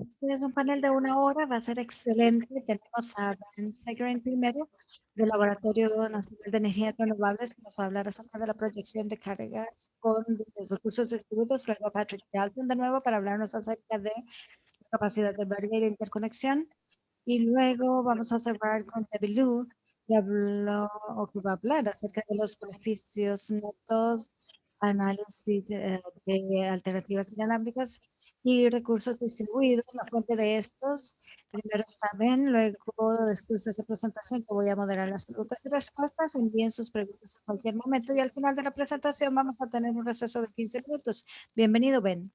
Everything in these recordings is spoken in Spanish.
Este es un panel de 1 hora, va a ser excelente. Tenemos a Ben Segerin primero, del Laboratorio Nacional de Energías Renovables, que nos va a hablar acerca de la proyección de cargas con recursos distribuidos. Luego a Patrick Dalton de nuevo para hablarnos acerca de capacidad de verga y de interconexión. Y luego vamos a cerrar con Debbie Lu, que habló o que va a hablar acerca de los beneficios netos, análisis de alternativas inalámbricas y recursos distribuidos, la fuente de estos. Primero está Ben, luego después de esa presentación yo voy a moderar las preguntas y respuestas. Envíen sus preguntas a cualquier momento y al final de la presentación vamos a tener un receso de 15 minutos. Bienvenido, Ben.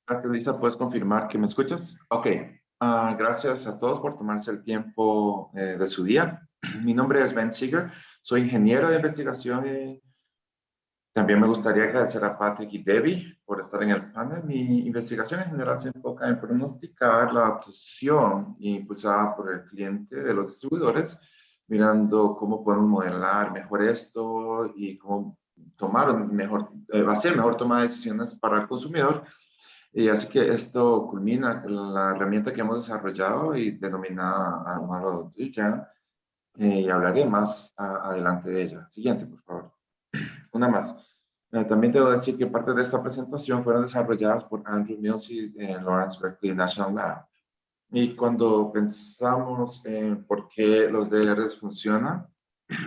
Gracias, Lisa. ¿Puedes confirmar que me escuchas? Ok. Gracias a todos por tomarse el tiempo de su día. Mi nombre es Ben Seeger. Soy ingeniero de investigación y también me gustaría agradecer a Patrick y Debbie por estar en el panel. Mi investigación en general se enfoca en pronosticar la adopción impulsada por el cliente de los distribuidores, mirando cómo podemos modelar mejor esto y cómo tomar mejor, hacer mejor toma de decisiones para el consumidor. Y así que esto culmina con la herramienta que hemos desarrollado y denominada Armado Digital, y hablaré más adelante de ella. Siguiente, por favor. Una más. También debo decir que parte de esta presentación fueron desarrolladas por Andrew Mills y Lawrence Berkeley National Lab. Y cuando pensamos en por qué los DRs funcionan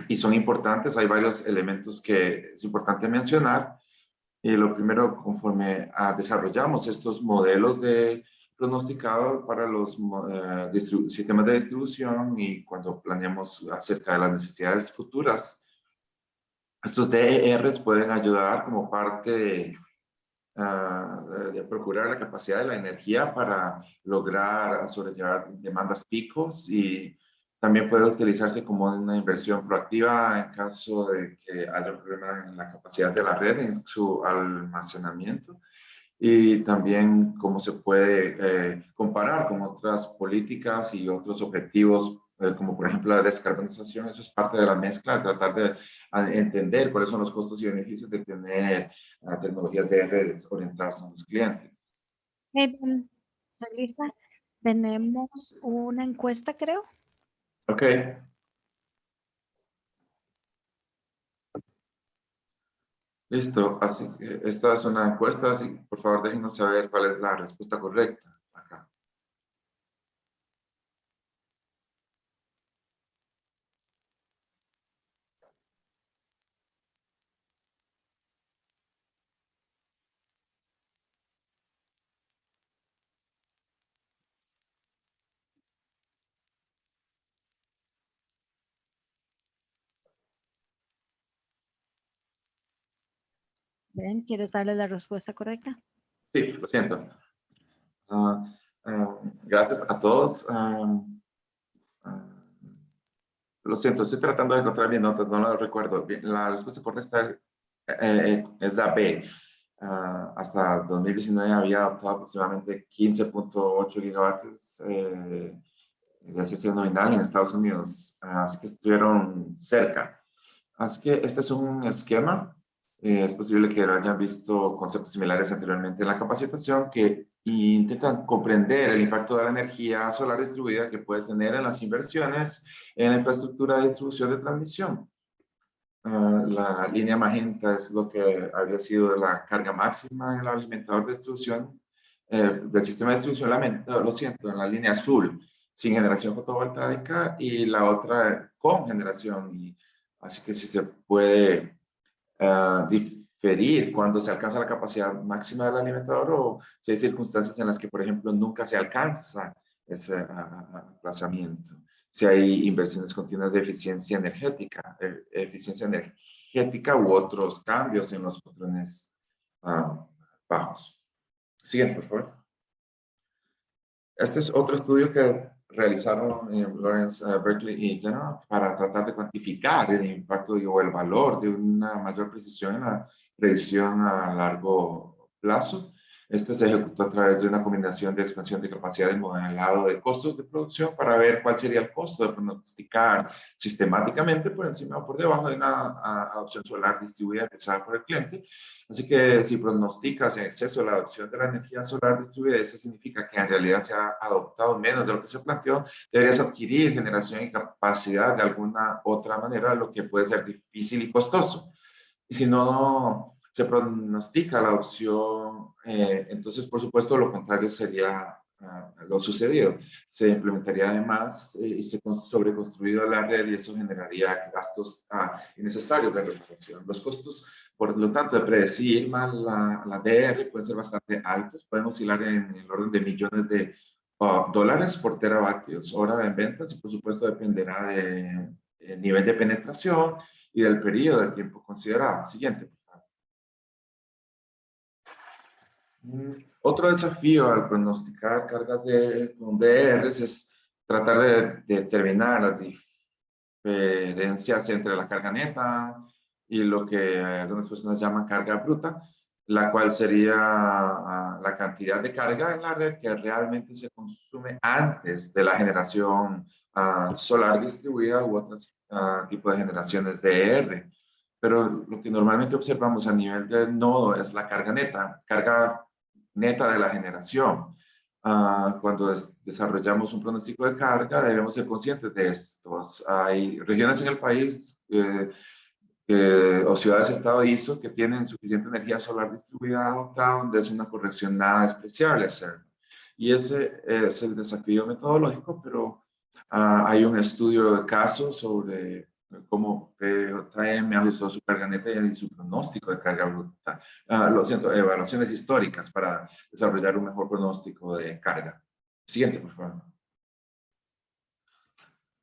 y son importantes, hay varios elementos que es importante mencionar. Y lo primero, conforme desarrollamos estos modelos de pronosticado para los sistemas de distribución y cuando planeamos acerca de las necesidades futuras, estos DERs pueden ayudar como parte de procurar la capacidad de la energía para lograr sobrellevar demandas picos y también puede utilizarse como una inversión proactiva en caso de que haya un problema en la capacidad de la red, en su almacenamiento y también cómo se puede comparar con otras políticas y otros objetivos, como por ejemplo la descarbonización. Eso es parte de la mezcla, de tratar de entender cuáles son los costos y beneficios de tener tecnologías de redes orientadas a los clientes. Hey, Ben, soy lista. Tenemos una encuesta, creo. Ok, listo. Así que esta es una encuesta, así que por favor déjenos saber cuál es la respuesta correcta acá. Ben, ¿quieres darle la respuesta correcta? Sí, lo siento. Ah, gracias a todos. Ah, Lo siento, estoy tratando de encontrar mis notas, no lo recuerdo. Bien, la respuesta correcta es la B. Hasta 2019 había adoptado aproximadamente 15.8 gigavatios de acceso nominal en Estados Unidos, así que estuvieron cerca. Así que este es un esquema. Es posible que hayan visto conceptos similares anteriormente en la capacitación que intentan comprender el impacto de la energía solar distribuida que puede tener en las inversiones en la infraestructura de distribución de transmisión. La línea magenta es lo que había sido la carga máxima en el alimentador de distribución del sistema de distribución, lo siento, en la línea azul, sin generación fotovoltaica y la otra con generación. Así que si se puede diferir cuando se alcanza la capacidad máxima del alimentador o si hay circunstancias en las que, por ejemplo, nunca se alcanza ese aplazamiento. Si hay inversiones continuas de eficiencia energética u otros cambios en los patrones bajos. Siguiente, por favor. Este es otro estudio que realizaron Lawrence Berkeley y General para tratar de cuantificar el impacto o el valor de una mayor precisión en la predicción a largo plazo. Este se ejecutó a través de una combinación de expansión de capacidad y modelado de costos de producción para ver cuál sería el costo de pronosticar sistemáticamente por encima o por debajo de una adopción solar distribuida empezada por el cliente. Así que si pronosticas en exceso la adopción de la energía solar distribuida, esto significa que en realidad se ha adoptado menos de lo que se planteó. Deberías adquirir generación y capacidad de alguna otra manera, lo que puede ser difícil y costoso. Y si no se pronostica la adopción, entonces por supuesto lo contrario sería lo sucedido. Se implementaría además y se sobreconstruido la red y eso generaría gastos innecesarios de reparación. Los costos, por lo tanto, de predecir mal la DR pueden ser bastante altos, pueden oscilar en el orden de millones de dólares por teravatios hora en ventas y por supuesto dependerá de nivel de penetración y del periodo de tiempo considerado. Siguiente, por favor. Otro desafío al pronosticar cargas con DRs es tratar de determinar las diferencias entre la carga neta y lo que algunas personas llaman carga bruta, la cual sería la cantidad de carga en la red que realmente se consume antes de la generación solar distribuida u otros tipos de generaciones de ER. Pero lo que normalmente observamos a nivel del nodo es la carga neta de la generación. Cuando desarrollamos un pronóstico de carga, debemos ser conscientes de estos. Hay regiones en el país o ciudades-estado ISO que tienen suficiente energía solar distribuida adoptada, donde es una corrección nada despreciable hacer. Y ese es el desafío metodológico, pero hay un estudio de caso sobre cómo PJM ajustó su carga neta y su pronóstico de carga bruta. Lo siento, evaluaciones históricas para desarrollar un mejor pronóstico de carga. Siguiente, por favor.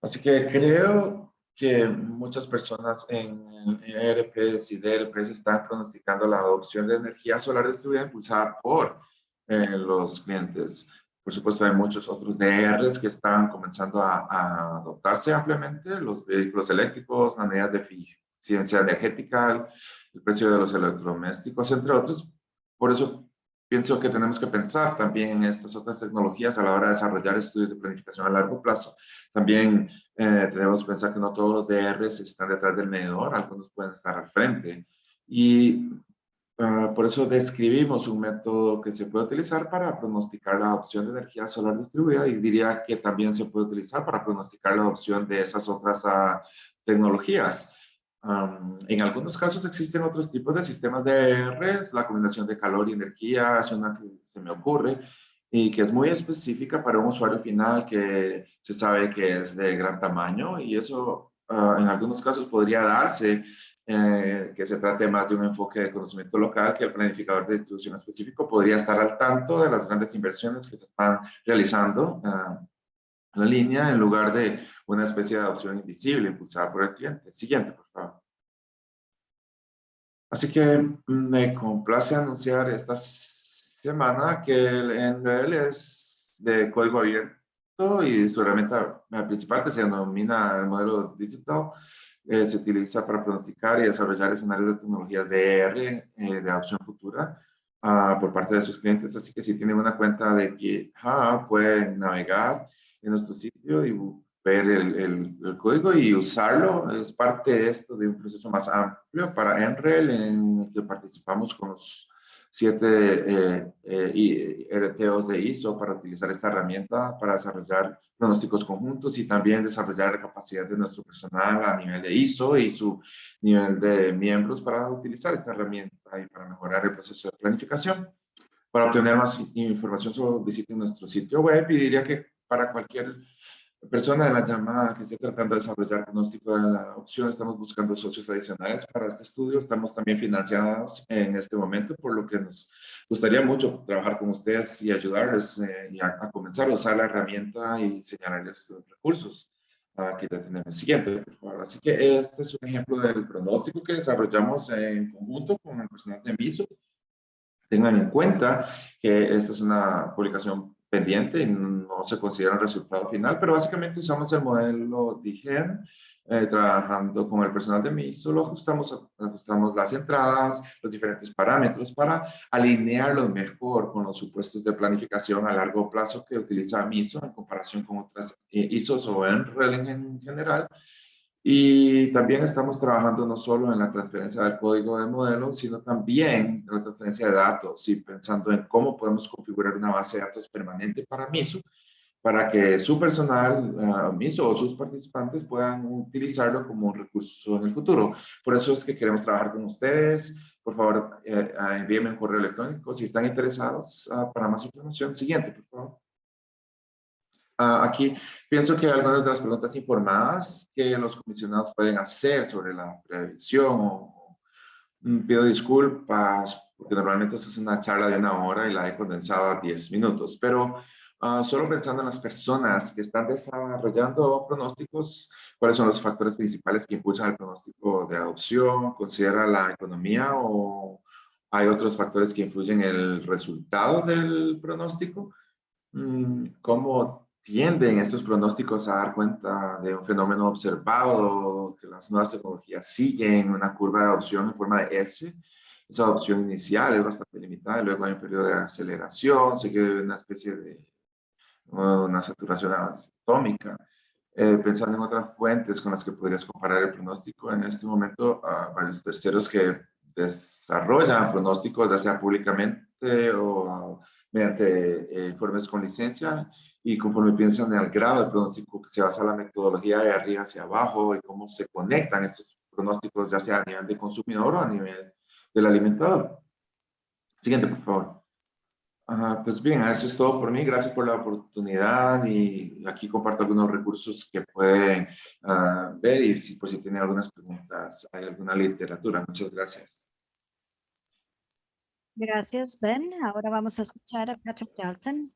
Así que creo que muchas personas en ERPs y DRPs están pronosticando la adopción de energía solar distribuida impulsada por los clientes. Por supuesto, hay muchos otros DRs que están comenzando a adoptarse ampliamente, los vehículos eléctricos, las medidas de eficiencia energética, el precio de los electrodomésticos, entre otros. Por eso pienso que tenemos que pensar también en estas otras tecnologías a la hora de desarrollar estudios de planificación a largo plazo. También tenemos que pensar que no todos los DRs están detrás del medidor, algunos pueden estar al frente. Y por eso describimos un método que se puede utilizar para pronosticar la adopción de energía solar distribuida y diría que también se puede utilizar para pronosticar la adopción de esas otras tecnologías. En algunos casos existen otros tipos de sistemas de ERs, la combinación de calor y energía es una que se me ocurre y que es muy específica para un usuario final que se sabe que es de gran tamaño y eso en algunos casos podría darse que se trate más de un enfoque de conocimiento local, que el planificador de distribución específico podría estar al tanto de las grandes inversiones que se están realizando en la línea en lugar de una especie de adopción invisible impulsada por el cliente. Siguiente, por favor. Así que me complace anunciar esta semana que el NREL es de código abierto y su herramienta principal, que se denomina el modelo digital, se utiliza para pronosticar y desarrollar escenarios de tecnologías de ER de adopción futura por parte de sus clientes. Así que si tienen una cuenta de GitHub, pueden navegar en nuestro sitio y ver el código y usarlo. Es parte de esto, de un proceso más amplio para NREL, en el que participamos con los 7 RTOs de ISO para utilizar esta herramienta para desarrollar pronósticos conjuntos y también desarrollar la capacidad de nuestro personal a nivel de ISO y su nivel de miembros para utilizar esta herramienta y para mejorar el proceso de planificación. Para obtener más información, solo visiten nuestro sitio web y diría que para cualquier persona de la llamada que esté tratando de desarrollar pronóstico de la opción, estamos buscando socios adicionales para este estudio. Estamos también financiados en este momento, por lo que nos gustaría mucho trabajar con ustedes y ayudarles y a comenzar a usar la herramienta y señalarles los recursos que ya tenemos. Siguiente, por favor. Así que este es un ejemplo del pronóstico que desarrollamos en conjunto con el personal de MISO. Tengan en cuenta que esta es una publicación pendiente y no se considera un resultado final, pero básicamente usamos el modelo DIGEN trabajando con el personal de MISO, ajustamos las entradas, los diferentes parámetros para alinearlos mejor con los supuestos de planificación a largo plazo que utiliza MISO en comparación con otras ISOs o NREL en general. Y también estamos trabajando no solo en la transferencia del código de modelo, sino también en la transferencia de datos y pensando en cómo podemos configurar una base de datos permanente para MISO para que su personal, MISO o sus participantes puedan utilizarlo como un recurso en el futuro. Por eso es que queremos trabajar con ustedes. Por favor, envíenme un correo electrónico si están interesados para más información. Siguiente, por favor. Aquí pienso que algunas de las preguntas informadas que los comisionados pueden hacer sobre la previsión o pido disculpas porque normalmente esto es una charla de 1 hora y la he condensado a 10 minutos, pero solo pensando en las personas que están desarrollando pronósticos, ¿cuáles son los factores principales que impulsan el pronóstico de adopción? ¿Considera la economía o hay otros factores que influyen en el resultado del pronóstico? ¿Cómo tienden estos pronósticos a dar cuenta de un fenómeno observado, que las nuevas tecnologías siguen una curva de adopción en forma de S? Esa adopción inicial es bastante limitada, y luego hay un periodo de aceleración, sigue una especie de una saturación atómica. Pensando en otras fuentes con las que podrías comparar el pronóstico, en este momento varios terceros que desarrollan pronósticos, ya sea públicamente o mediante informes con licencia, y conforme piensan en el grado del pronóstico que se basa en la metodología de arriba hacia abajo y cómo se conectan estos pronósticos, ya sea a nivel de consumidor o a nivel del alimentador. Siguiente, por favor. Pues bien, eso es todo por mí. Gracias por la oportunidad y aquí comparto algunos recursos que pueden ver y por si tienen algunas preguntas, hay alguna literatura. Muchas gracias. Gracias, Ben. Ahora vamos a escuchar a Patrick Dalton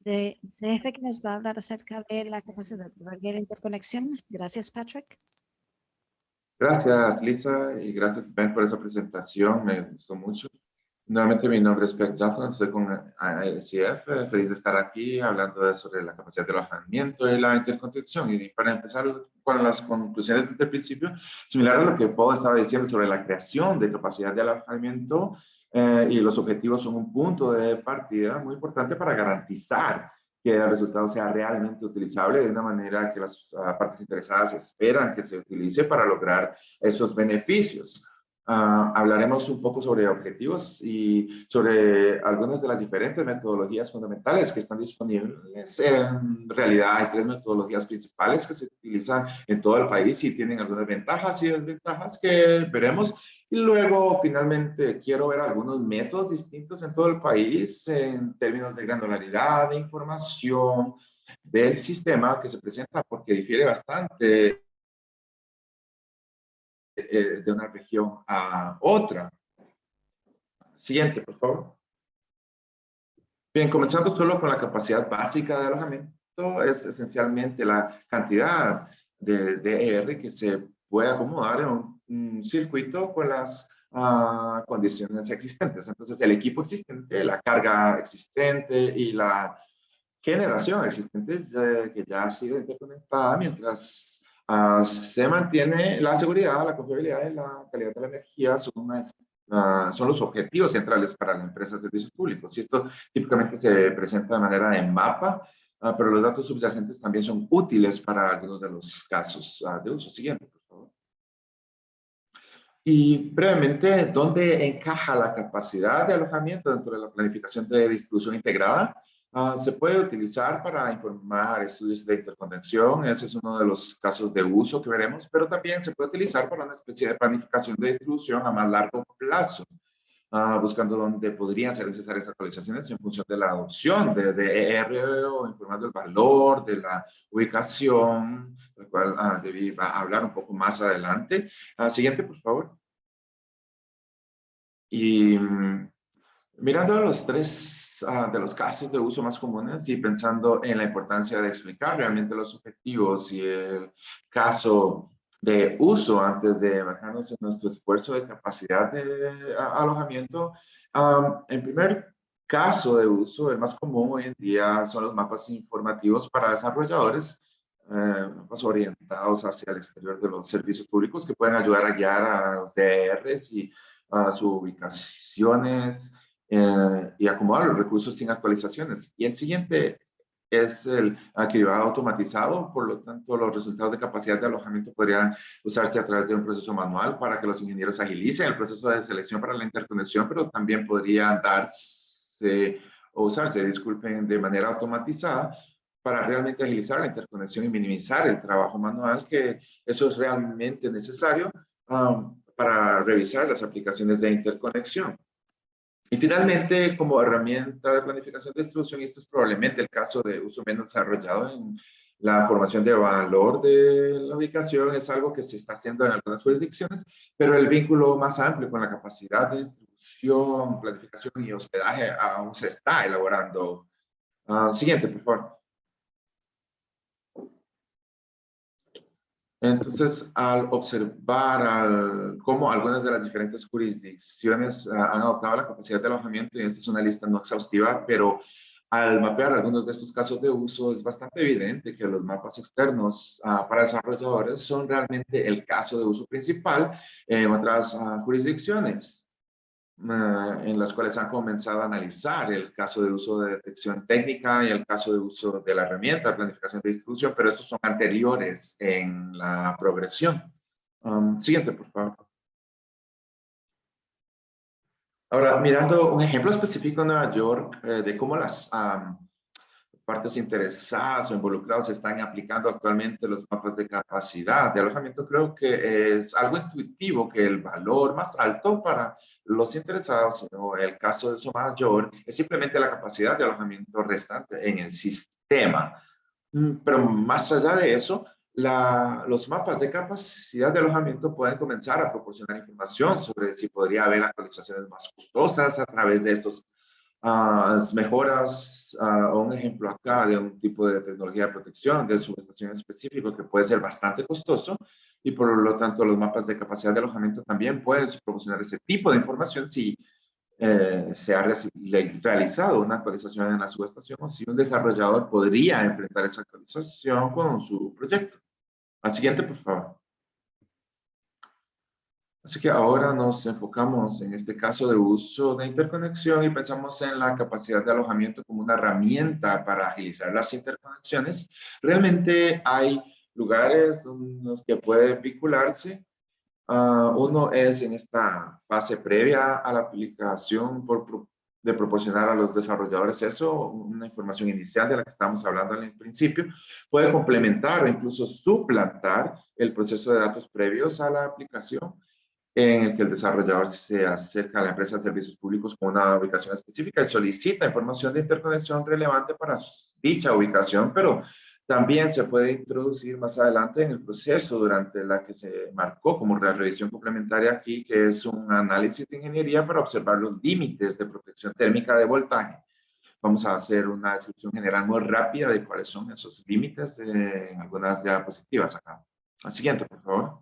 de CF que nos va a hablar acerca de la capacidad de cualquier interconexión. Gracias, Patrick. Gracias, Lisa, y gracias, Ben, por esa presentación. Me gustó mucho. Nuevamente, mi nombre es Pat Jackson, estoy con ICF, feliz de estar aquí hablando sobre la capacidad de alojamiento y la interconexión. Y para empezar con las conclusiones desde el principio, similar a lo que Paul estaba diciendo sobre la creación de capacidad de alojamiento y los objetivos son un punto de partida muy importante para garantizar que el resultado sea realmente utilizable de una manera que las partes interesadas esperan que se utilice para lograr esos beneficios. Hablaremos un poco sobre objetivos y sobre algunas de las diferentes metodologías fundamentales que están disponibles. En realidad hay 3 metodologías principales que se utilizan en todo el país y tienen algunas ventajas y desventajas que veremos. Y luego, finalmente, quiero ver algunos métodos distintos en todo el país en términos de granularidad de información del sistema que se presenta, porque difiere bastante de una región a otra. Siguiente, por favor. Bien, comenzando solo con la capacidad básica de alojamiento, es esencialmente la cantidad de DR que se puede acomodar en un circuito con las condiciones existentes. Entonces, el equipo existente, la carga existente y la generación existente que ya ha sido interconectada mientras se mantiene la seguridad, la confiabilidad y la calidad de la energía son los objetivos centrales para las empresas de servicios públicos. Y esto típicamente se presenta de manera de mapa, pero los datos subyacentes también son útiles para algunos de los casos de uso. Siguiente, por favor. Y brevemente, ¿dónde encaja la capacidad de alojamiento dentro de la planificación de distribución integrada? Se puede utilizar para informar estudios de interconexión, ese es uno de los casos de uso que veremos, pero también se puede utilizar para una especie de planificación de distribución a más largo plazo, buscando dónde podrían ser necesarias actualizaciones en función de la adopción de ER o informando el valor de la ubicación, del cual debí hablar un poco más adelante. Siguiente, por favor. Y mirando los 3 de los casos de uso más comunes y pensando en la importancia de explicar realmente los objetivos y el caso de uso antes de bajarnos en nuestro esfuerzo de capacidad de alojamiento, en primer caso de uso, el más común hoy en día son los mapas informativos para desarrolladores mapas orientados hacia el exterior de los servicios públicos que pueden ayudar a guiar a los DRs y a sus ubicaciones y acomodar los recursos sin actualizaciones. Y el siguiente es el archivado automatizado, por lo tanto los resultados de capacidad de alojamiento podrían usarse a través de un proceso manual para que los ingenieros agilicen el proceso de selección para la interconexión, pero también podrían darse o usarse, disculpen, de manera automatizada para realmente agilizar la interconexión y minimizar el trabajo manual, que eso es realmente necesario para revisar las aplicaciones de interconexión. Y finalmente, como herramienta de planificación de distribución, y esto es probablemente el caso de uso menos desarrollado en la formación de valor de la ubicación, es algo que se está haciendo en algunas jurisdicciones, pero el vínculo más amplio con la capacidad de distribución, planificación y hospedaje aún se está elaborando. Siguiente, por favor. Entonces, al observar cómo algunas de las diferentes jurisdicciones han adoptado la capacidad de alojamiento, y esta es una lista no exhaustiva, pero al mapear algunos de estos casos de uso, es bastante evidente que los mapas externos para desarrolladores son realmente el caso de uso principal en otras jurisdicciones en las cuales han comenzado a analizar el caso de uso de detección técnica y el caso de uso de la herramienta de planificación de distribución, pero estos son anteriores en la progresión. Siguiente, por favor. Ahora, mirando un ejemplo específico en Nueva York de cómo las partes interesadas o involucrados están aplicando actualmente los mapas de capacidad de alojamiento, creo que es algo intuitivo que el valor más alto para los interesados, o el caso de su mayor, es simplemente la capacidad de alojamiento restante en el sistema. Pero más allá de eso, los mapas de capacidad de alojamiento pueden comenzar a proporcionar información sobre si podría haber actualizaciones más costosas a través de estos mejoras, un ejemplo acá de un tipo de tecnología de protección de subestación específico que puede ser bastante costoso y por lo tanto los mapas de capacidad de alojamiento también pueden proporcionar ese tipo de información si se ha realizado una actualización en la subestación o si un desarrollador podría enfrentar esa actualización con su proyecto. La siguiente, por favor. Así que ahora nos enfocamos en este caso de uso de interconexión y pensamos en la capacidad de alojamiento como una herramienta para agilizar las interconexiones. Realmente hay lugares en los que puede vincularse. Uno es en esta fase previa a la aplicación de proporcionar a los desarrolladores eso, una información inicial de la que estábamos hablando al principio, puede complementar o incluso suplantar el proceso de datos previos a la aplicación en el que el desarrollador se acerca a la empresa de servicios públicos con una ubicación específica y solicita información de interconexión relevante para dicha ubicación, pero también se puede introducir más adelante en el proceso durante la que se marcó como la revisión complementaria aquí, que es un análisis de ingeniería para observar los límites de protección térmica de voltaje. Vamos a hacer una descripción general muy rápida de cuáles son esos límites en algunas diapositivas acá. La siguiente, por favor.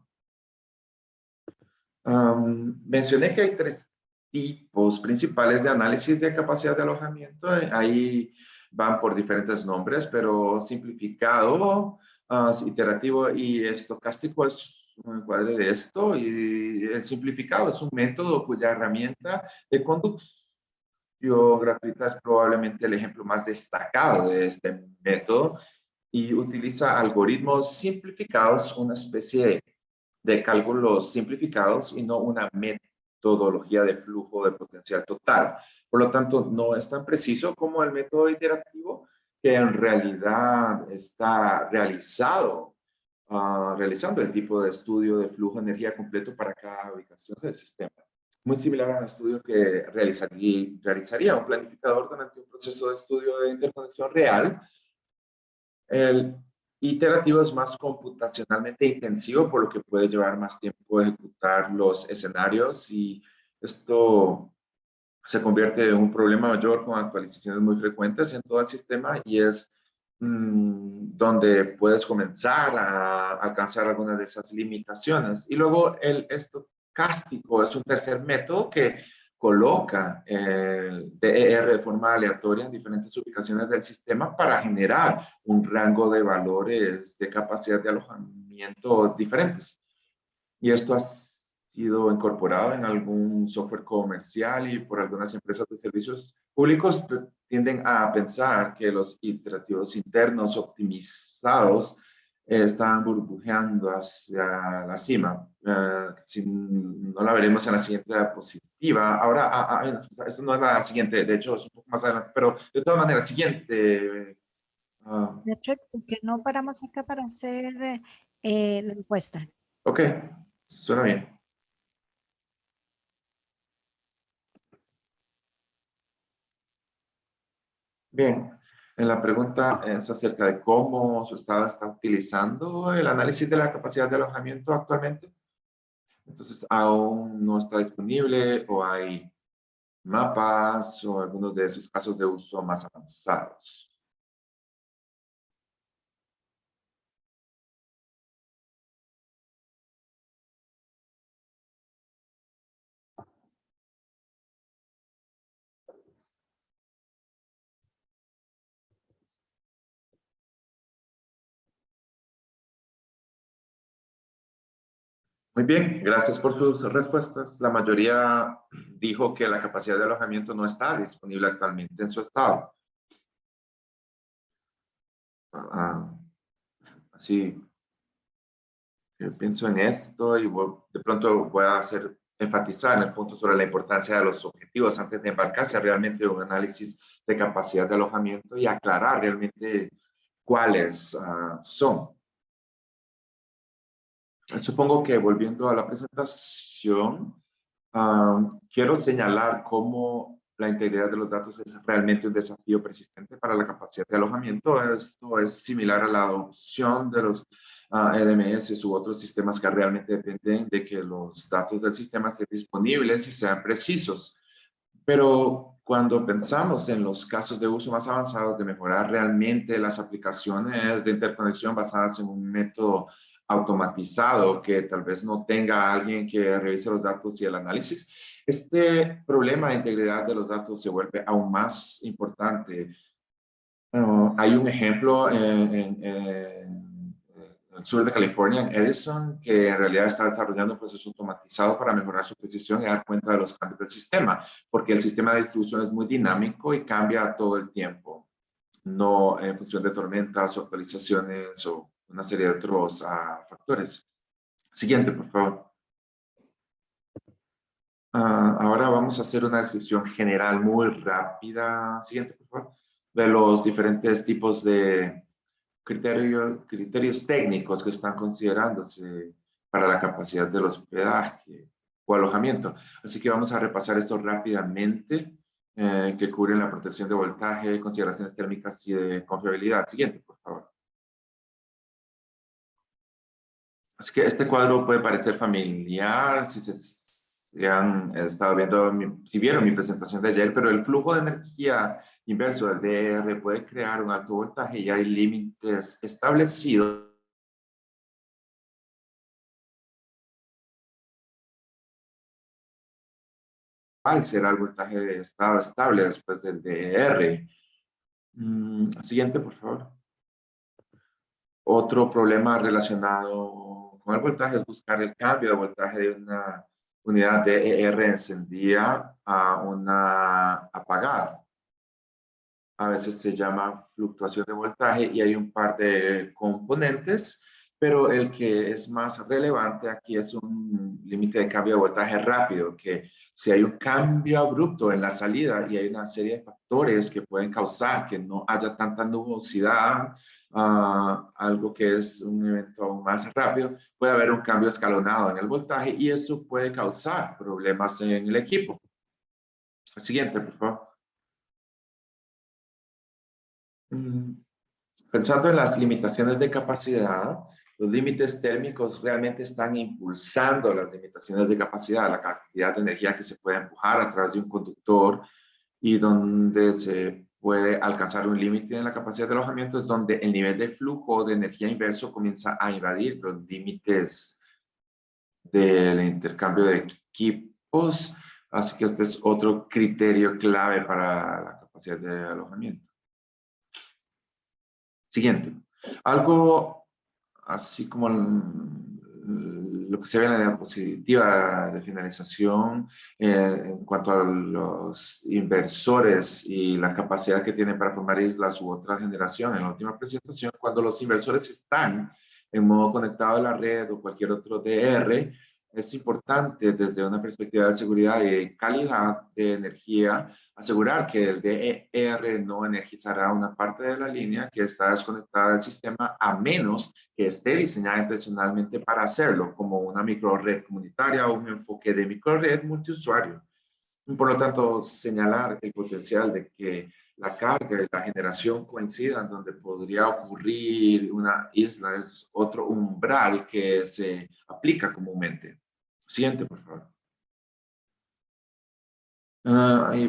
Mencioné que hay tres tipos principales de análisis de capacidad de alojamiento. Ahí van por diferentes nombres, pero simplificado, iterativo y estocástico es un encuadre de esto. Y el simplificado es un método cuya herramienta de conducción gratuita es probablemente el ejemplo más destacado de este método y utiliza algoritmos simplificados, una especie de cálculos simplificados y no una metodología de flujo de potencial total. Por lo tanto, no es tan preciso como el método iterativo, que en realidad está realizando el tipo de estudio de flujo de energía completo para cada ubicación del sistema. Muy similar a un estudio que realizaría un planificador durante un proceso de estudio de interconexión real. El iterativo es más computacionalmente intensivo, por lo que puede llevar más tiempo ejecutar los escenarios y esto se convierte en un problema mayor con actualizaciones muy frecuentes en todo el sistema y es donde puedes comenzar a alcanzar algunas de esas limitaciones. Y luego el estocástico es un tercer método que coloca el DER de forma aleatoria en diferentes ubicaciones del sistema para generar un rango de valores de capacidad de alojamiento diferentes. Y esto ha sido incorporado en algún software comercial y por algunas empresas de servicios públicos tienden a pensar que los iterativos internos optimizados están burbujeando hacia la cima. Si no la veremos en la siguiente diapositiva. Ahora, eso no es la siguiente, de hecho es un poco más adelante, pero de todas maneras, siguiente. De hecho, que no paramos acá para hacer la encuesta. Ok, suena bien. Bien, en la pregunta es acerca de cómo su estado está utilizando el análisis de la capacidad de alojamiento actualmente. Entonces, aún no está disponible o hay mapas o algunos de esos casos de uso más avanzados. Muy bien, gracias por sus respuestas. La mayoría dijo que la capacidad de alojamiento no está disponible actualmente en su estado. Así, yo pienso en esto y de pronto voy a enfatizar en el punto sobre la importancia de los objetivos antes de embarcarse a realmente un análisis de capacidad de alojamiento y aclarar realmente cuáles son. Supongo que volviendo a la presentación, quiero señalar cómo la integridad de los datos es realmente un desafío persistente para la capacidad de alojamiento. Esto es similar a la adopción de los EDMS u otros sistemas que realmente dependen de que los datos del sistema estén disponibles y sean precisos. Pero cuando pensamos en los casos de uso más avanzados de mejorar realmente las aplicaciones de interconexión basadas en un método automatizado que tal vez no tenga a alguien que revise los datos y el análisis, este problema de integridad de los datos se vuelve aún más importante. Hay un ejemplo en el sur de California, en Edison, que en realidad está desarrollando un proceso automatizado para mejorar su precisión y dar cuenta de los cambios del sistema, porque el sistema de distribución es muy dinámico y cambia todo el tiempo, no en función de tormentas o actualizaciones o una serie de otros factores. Siguiente, por favor. Ahora vamos a hacer una descripción general muy rápida. Siguiente, por favor. De los diferentes tipos de criterios técnicos que están considerándose para la capacidad del hospedaje o alojamiento. Así que vamos a repasar esto rápidamente, que cubren la protección de voltaje, consideraciones térmicas y de confiabilidad. Siguiente, por favor. Así que este cuadro puede parecer familiar si han estado viendo, si vieron mi presentación de ayer, pero el flujo de energía inverso del DR puede crear un alto voltaje y hay límites establecidos. ¿Cuál será el voltaje de estado estable después del DR? Siguiente, por favor. Otro problema relacionado con el voltaje es buscar el cambio de voltaje de una unidad DER encendida a una apagada. A veces se llama fluctuación de voltaje y hay un par de componentes, pero el que es más relevante aquí es un límite de cambio de voltaje rápido, que si hay un cambio abrupto en la salida y hay una serie de factores que pueden causar que no haya tanta nubosidad, algo que es un evento aún más rápido, puede haber un cambio escalonado en el voltaje y eso puede causar problemas en el equipo. Siguiente, por favor. Pensando en las limitaciones de capacidad, los límites térmicos realmente están impulsando las limitaciones de capacidad, la cantidad de energía que se puede empujar a través de un conductor y donde se puede alcanzar un límite en la capacidad de alojamiento es donde el nivel de flujo de energía inverso comienza a invadir los límites del intercambio de equipos. Así que este es otro criterio clave para la capacidad de alojamiento. Siguiente. Algo así como lo que se ve en la diapositiva de finalización en cuanto a los inversores y la capacidad que tienen para formar islas u otra generación. En la última presentación, cuando los inversores están en modo conectado a la red o cualquier otro DR, es importante desde una perspectiva de seguridad y de calidad de energía asegurar que el DER no energizará una parte de la línea que está desconectada del sistema a menos que esté diseñada intencionalmente para hacerlo, como una microred comunitaria o un enfoque de microred multiusuario. Por lo tanto, señalar el potencial de que la carga y la generación coincidan donde podría ocurrir una isla es otro umbral que se aplica comúnmente. Siguiente, por favor. Y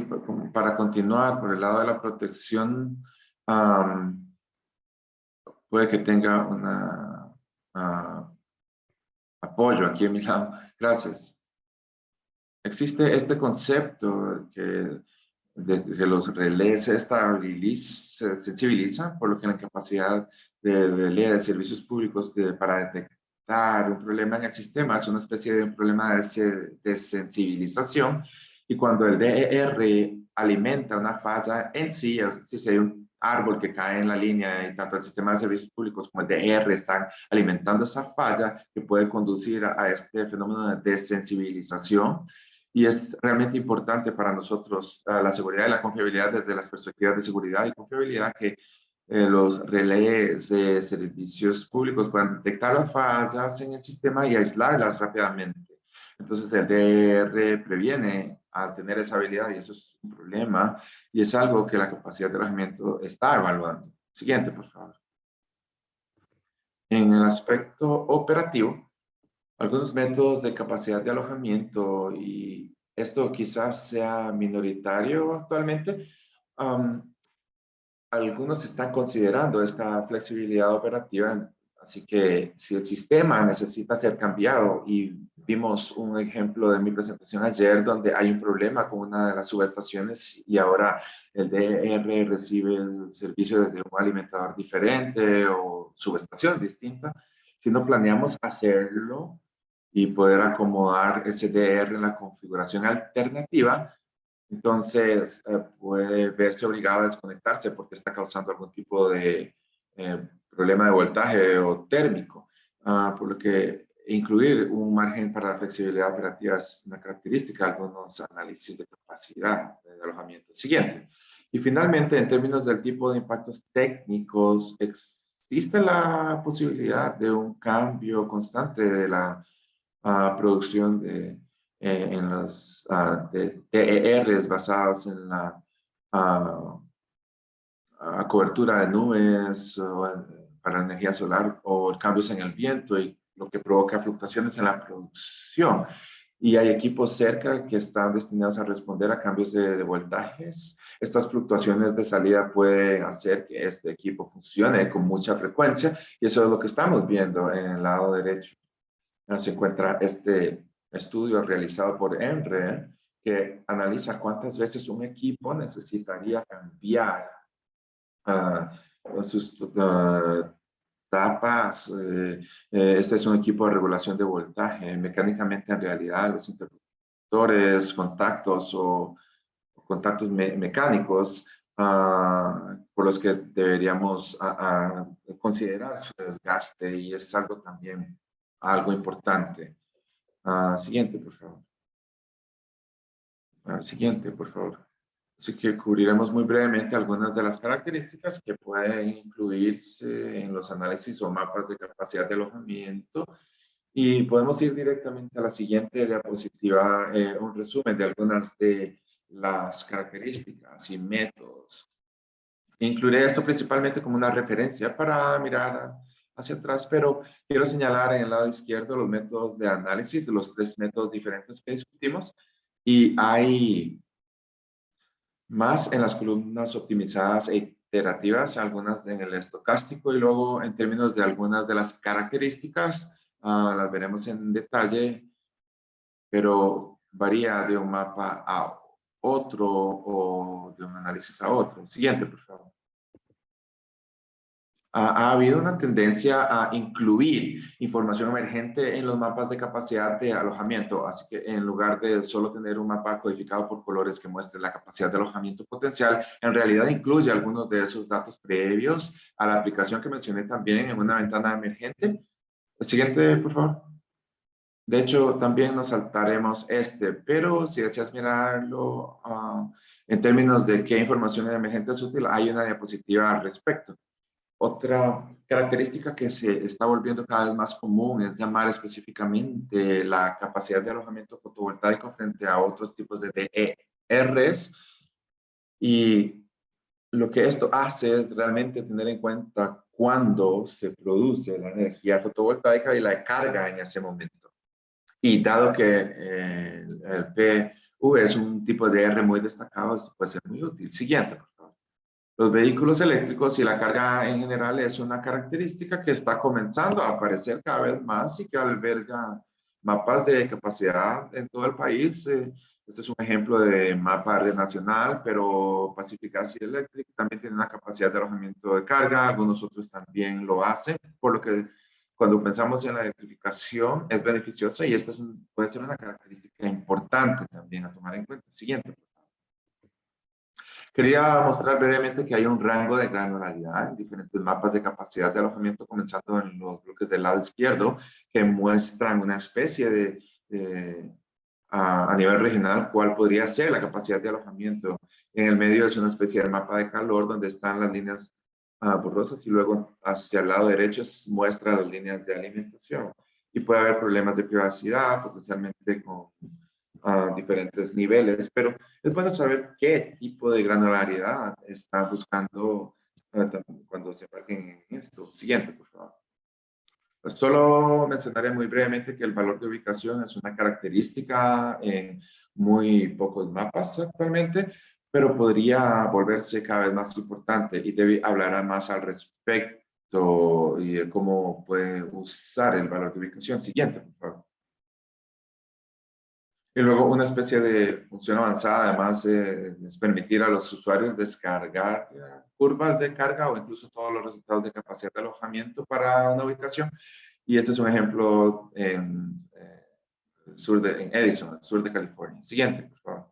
para continuar, por el lado de la protección, puede que tenga un apoyo aquí a mi lado. Gracias. Existe este concepto de que los relés se sensibilizan, por lo que la capacidad de relé de servicios públicos para detectar un problema en el sistema es una especie de un problema de sensibilización. Y cuando el DER alimenta una falla en sí, es decir, si hay un árbol que cae en la línea y tanto el sistema de servicios públicos como el DER están alimentando esa falla que puede conducir a este fenómeno de desensibilización. Y es realmente importante para nosotros la seguridad y la confiabilidad desde las perspectivas de seguridad y confiabilidad que los relés de servicios públicos puedan detectar las fallas en el sistema y aislarlas rápidamente. Entonces el DR previene al tener esa habilidad y eso es un problema y es algo que la capacidad de alojamiento está evaluando. Siguiente, por favor. En el aspecto operativo, algunos métodos de capacidad de alojamiento, y esto quizás sea minoritario actualmente, algunos están considerando esta flexibilidad operativa, así que si el sistema necesita ser cambiado, y vimos un ejemplo de mi presentación ayer donde hay un problema con una de las subestaciones y ahora el DR recibe el servicio desde un alimentador diferente o subestación distinta, si no planeamos hacerlo y poder acomodar ese DR en la configuración alternativa, entonces puede verse obligado a desconectarse porque está causando algún tipo de problema de voltaje o térmico. Por lo que incluir un margen para la flexibilidad operativa es una característica de algunos análisis de capacidad de alojamiento. Siguiente. Y finalmente, en términos del tipo de impactos técnicos, existe la posibilidad de un cambio constante de la producción en los DERs basados en la cobertura de nubes para energía solar o cambios en el viento y lo que provoca fluctuaciones en la producción. Y hay equipos cerca que están destinados a responder a cambios de voltajes. Estas fluctuaciones de salida pueden hacer que este equipo funcione con mucha frecuencia y eso es lo que estamos viendo en el lado derecho. Se encuentra este estudio realizado por ENRE que analiza cuántas veces un equipo necesitaría cambiar sus tapas. Este es un equipo de regulación de voltaje. Mecánicamente, en realidad, los interruptores, contactos o contactos mecánicos por los que deberíamos considerar su desgaste, y es algo también algo importante. Siguiente, por favor. Siguiente, por favor. Así que cubriremos muy brevemente algunas de las características que pueden incluirse en los análisis o mapas de capacidad de alojamiento. Y podemos ir directamente a la siguiente diapositiva, un resumen de algunas de las características y métodos. Incluiré esto principalmente como una referencia para mirar hacia atrás, pero quiero señalar en el lado izquierdo los métodos de análisis, los 3 métodos diferentes que discutimos, y hay más en las columnas optimizadas e iterativas, algunas en el estocástico, y luego en términos de algunas de las características, las veremos en detalle, pero varía de un mapa a otro o de un análisis a otro. Siguiente, por favor. Ha habido una tendencia a incluir información emergente en los mapas de capacidad de alojamiento, así que en lugar de solo tener un mapa codificado por colores que muestre la capacidad de alojamiento potencial, en realidad incluye algunos de esos datos previos a la aplicación que mencioné también en una ventana emergente. El siguiente, por favor. De hecho, también nos saltaremos pero si deseas mirarlo en términos de qué información emergente es útil, hay una diapositiva al respecto. Otra característica que se está volviendo cada vez más común es llamar específicamente la capacidad de alojamiento fotovoltaico frente a otros tipos de DERs. Y lo que esto hace es realmente tener en cuenta cuándo se produce la energía fotovoltaica y la carga en ese momento. Y dado que el PV es un tipo de R muy destacado, esto puede ser muy útil. Siguiente, por favor. Los vehículos eléctricos y la carga en general es una característica que está comenzando a aparecer cada vez más y que alberga mapas de capacidad en todo el país. Este es un ejemplo de mapa de red nacional, pero Pacific Gas y Electric también tiene una capacidad de alojamiento de carga, algunos otros también lo hacen, por lo que cuando pensamos en la electrificación es beneficioso y esta puede ser una característica importante también a tomar en cuenta. Siguiente. Quería mostrar brevemente que hay un rango de granularidad en diferentes mapas de capacidad de alojamiento, comenzando en los bloques del lado izquierdo, que muestran una especie a nivel regional cuál podría ser la capacidad de alojamiento. En el medio es una especie de mapa de calor donde están las líneas borrosas y luego hacia el lado derecho muestra las líneas de alimentación. Y puede haber problemas de privacidad, potencialmente con diferentes niveles, pero es bueno saber qué tipo de granularidad está buscando cuando se embarquen en esto. Siguiente, por favor. Pues solo mencionaré muy brevemente que el valor de ubicación es una característica en muy pocos mapas actualmente, pero podría volverse cada vez más importante y Debbie hablará más al respecto y de cómo puede usar el valor de ubicación. Siguiente, por favor. Y luego una especie de función avanzada, además, es permitir a los usuarios descargar curvas de carga o incluso todos los resultados de capacidad de alojamiento para una ubicación. Y este es un ejemplo en Edison, sur de California. Siguiente, por favor.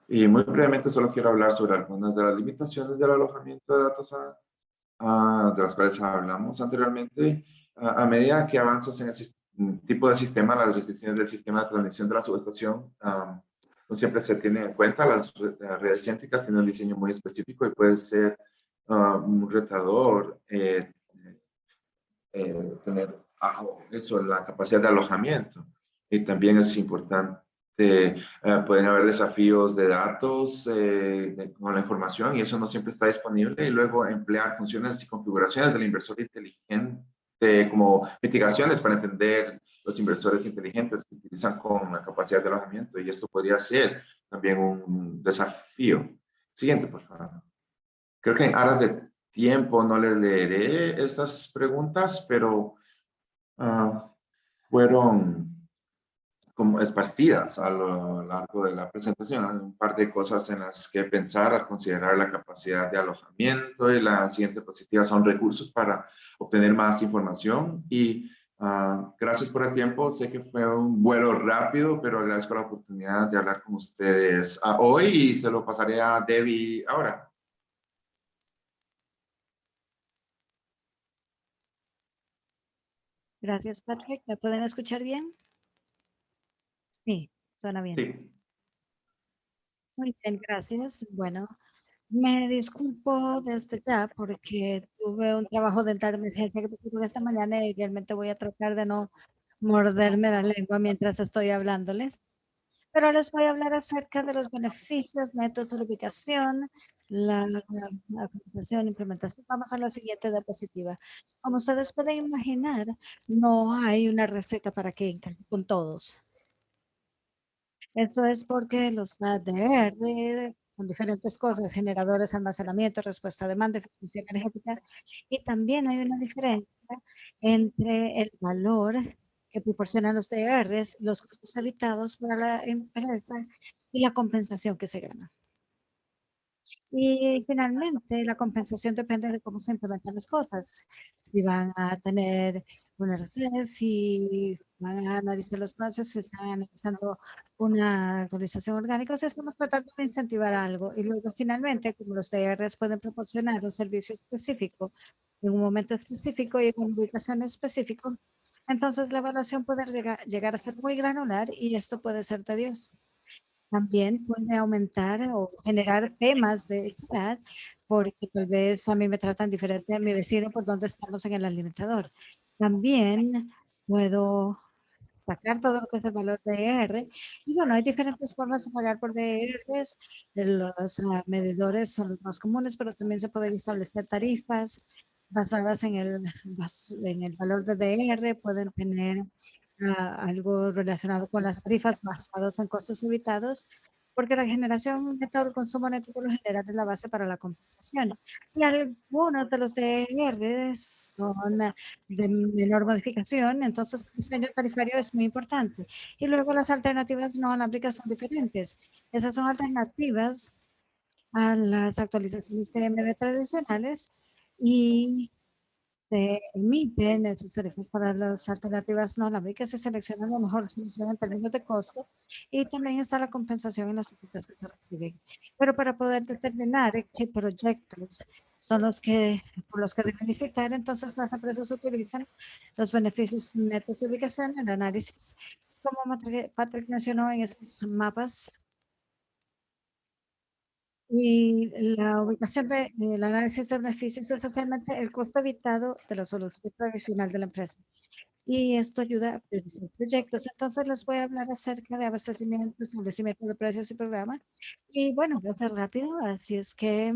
Y muy brevemente solo quiero hablar sobre algunas de las limitaciones del alojamiento de datos de las cuales hablamos anteriormente. A medida que avanzas en el tipo de sistema, las restricciones del sistema de transmisión de la subestación no siempre se tienen en cuenta. Las redes céntricas tienen un diseño muy específico y puede ser un retador tener eso, la capacidad de alojamiento. Y también es importante, pueden haber desafíos de datos con la información y eso no siempre está disponible. Y luego emplear funciones y configuraciones del inversor inteligente como mitigaciones para entender los inversores inteligentes que utilizan con la capacidad de alojamiento. Y esto podría ser también un desafío. Siguiente, por favor. Creo que en aras de tiempo no les leeré estas preguntas, pero fueron como esparcidas a lo largo de la presentación. Hay un par de cosas en las que pensar al considerar la capacidad de alojamiento y la siguiente diapositiva son recursos para obtener más información y gracias por el tiempo. Sé que fue un vuelo rápido, pero agradezco la oportunidad de hablar con ustedes hoy y se lo pasaré a Debbie ahora. Gracias, Patrick. ¿Me pueden escuchar bien? Sí, suena bien. Sí. Muy bien, gracias. Bueno, me disculpo desde ya porque tuve un trabajo dental de emergencia que tuve esta mañana y realmente voy a tratar de no morderme la lengua mientras estoy hablándoles. Pero les voy a hablar acerca de los beneficios netos de la ubicación, la organización, implementación. Vamos a la siguiente diapositiva. Como ustedes pueden imaginar, no hay una receta para que encaje con todos. Eso es porque los ADR con diferentes cosas, generadores, almacenamiento, respuesta a demanda, eficiencia energética, y también hay una diferencia entre el valor que proporcionan los DRs, los costos evitados para la empresa y la compensación que se gana. Y finalmente, la compensación depende de cómo se implementan las cosas. Si van a tener una RC, si van a analizar los precios, si están analizando una actualización orgánica, o sea, estamos tratando de incentivar algo. Y luego, finalmente, como los DRs pueden proporcionar un servicio específico en un momento específico y en una ubicación específica, entonces la evaluación puede llegar a ser muy granular y esto puede ser tedioso. También puede aumentar o generar temas de equidad, porque tal vez a mí me tratan diferente a mi vecino por donde estamos en el alimentador. También puedo sacar todo lo que es el valor de R. Y bueno, hay diferentes formas de pagar por DRs. Los medidores son los más comunes, pero también se pueden establecer tarifas basadas en el valor de DR. Pueden tener algo relacionado con las tarifas basadas en costos evitados, porque la generación neta del consumo neto por lo general es la base para la compensación. Y algunos de los DRs son de menor modificación, entonces el diseño tarifario es muy importante. Y luego las alternativas no alámbricas son diferentes. Esas son alternativas a las actualizaciones TMD tradicionales y se emiten esas tarifas para las alternativas no alámbricas, se selecciona la mejor solución en términos de costo y también está la compensación en las ofertas que se reciben. Pero para poder determinar qué proyectos son por los que deben licitar, entonces las empresas utilizan los beneficios netos de ubicación, el análisis, como Patrick mencionó en esos mapas. Y la ubicación del análisis de beneficios es realmente el costo evitado de la solución tradicional de la empresa. Y esto ayuda a priorizar proyectos. Entonces les voy a hablar acerca de abastecimiento, establecimiento de precios y programa. Y bueno, voy a ser rápido, así es que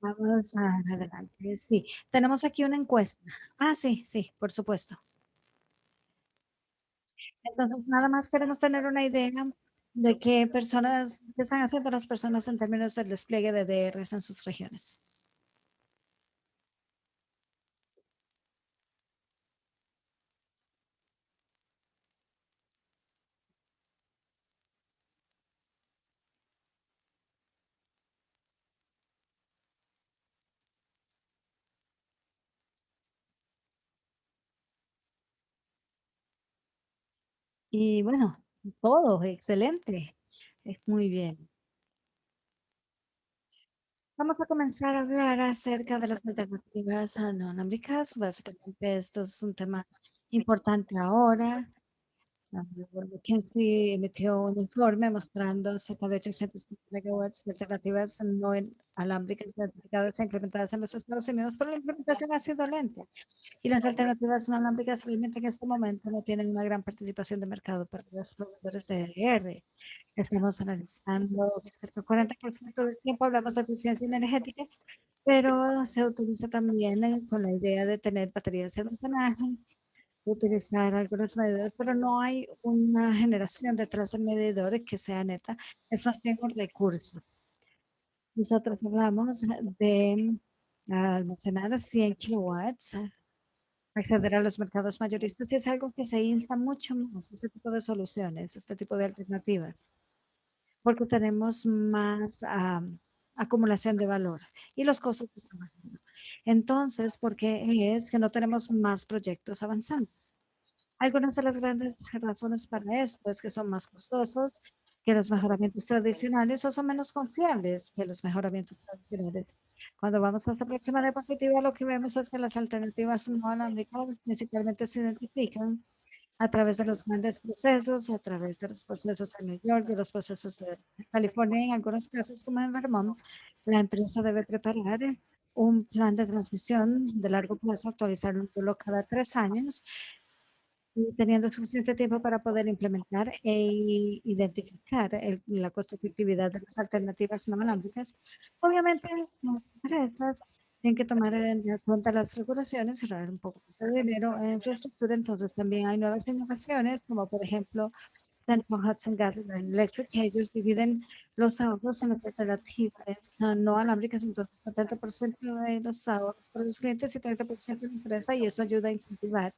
vamos adelante. Sí, tenemos aquí una encuesta. Sí, sí, por supuesto. Entonces, nada más queremos tener una idea de qué están haciendo las personas en términos del despliegue de DRs en sus regiones. Y bueno, todo, excelente. Es muy bien. Vamos a comenzar a hablar acerca de las alternativas no alámbricas. Básicamente esto es un tema importante ahora. McKinsey emitió un informe mostrando cerca de 800 megawatts de alternativas no alámbricas identificadas e implementadas en los Estados Unidos, pero la implementación ha sido lenta. Y las alternativas no alámbricas realmente en este momento no tienen una gran participación de mercado para los proveedores de EDR. Estamos analizando que cerca del 40% del tiempo hablamos de eficiencia energética, pero se utiliza también con la idea de tener baterías de almacenaje, utilizar algunos medidores, pero no hay una generación detrás de medidores que sea neta, es más bien un recurso. Nosotros hablamos de almacenar 100 kilowatts, acceder a los mercados mayoristas y es algo que se insta mucho más, este tipo de soluciones, este tipo de alternativas, porque tenemos más acumulación de valor y los costos están bajando. Entonces, ¿por qué es que no tenemos más proyectos avanzando? Algunas de las grandes razones para esto es que son más costosos que los mejoramientos tradicionales o son menos confiables que los mejoramientos tradicionales. Cuando vamos a esta próxima diapositiva, lo que vemos es que las alternativas no alámbricas principalmente se identifican a través de los grandes procesos, a través de los procesos de New York, de los procesos de California, en algunos casos como en Vermont, la empresa debe preparar un plan de transmisión de largo plazo, actualizarlo cada 3 años y teniendo suficiente tiempo para poder implementar e identificar la costo efectividad de las alternativas no alámbricas. Obviamente, las empresas tienen que tomar en cuenta las regulaciones y ahorrar un poco más de dinero en infraestructura. Entonces, también hay nuevas innovaciones, como por ejemplo, Central Hudson Gas Electric, que ellos dividen los ahorros en las alternativas no alámbricas, entonces 70% de los ahorros para los clientes y 30% de la empresa, y eso ayuda a incentivar